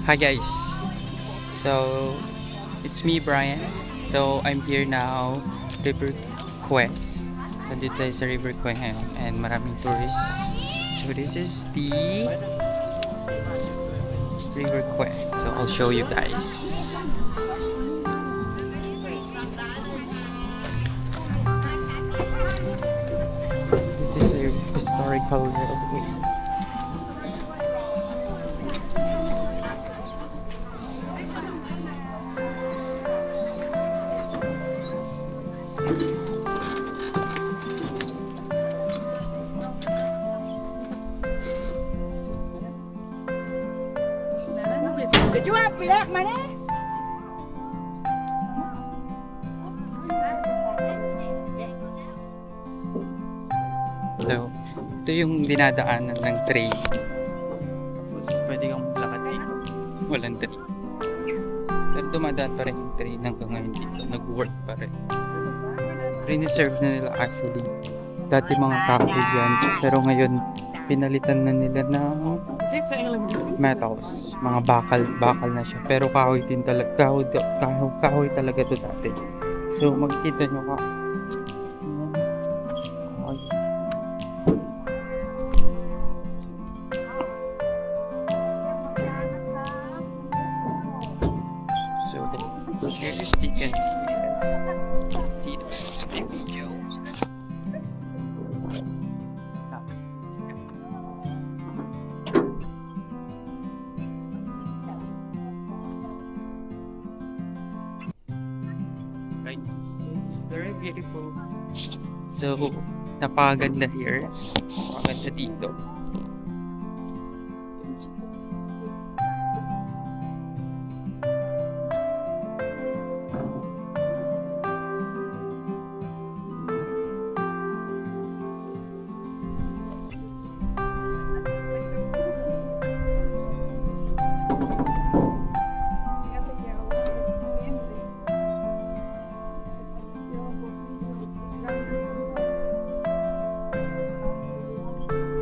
Hi guys. So it's me Brian. So I'm here now, River Kwe. Nandito tayo sa River Kwe ngayon and maraming tourists. So this is the River Kwe. So I'll show you guys. This is a historical railway. Jual pilih mana? So, ito yung dinadaanan ng train. Tapos pwede kang maglakad dito. Walang train. Pero dumadaan pa rin yung train hanggang ngayon dito. Nag-work pa rin. Reserve na nila actually. Dati mga kahoy yan. Pero ngayon, pinalitan na nila ng metals. Mga bakal na siya. Pero kahoy din talaga. Kahoy talaga to dati. So, makikita nyo ka. So, here's you can see the video. Right, it's very beautiful. So, napakaganda here. Napakaganda dito.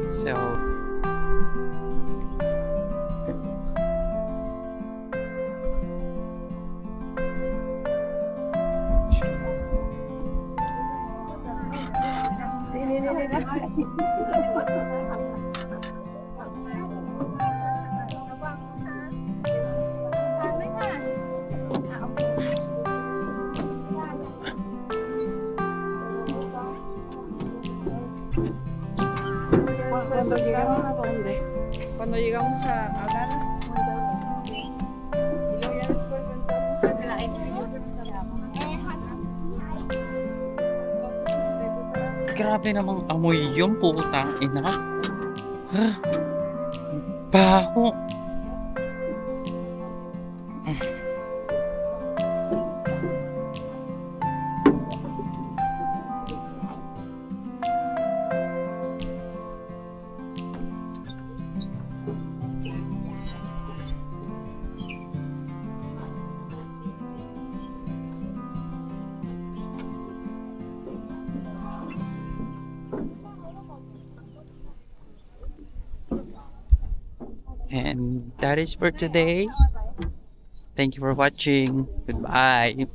So, Cuando llegamos a Dallas, y luego ya después entramos a la grabe namang amoy yung putang ina. Baho. And that is for today. Thank you for watching. Goodbye.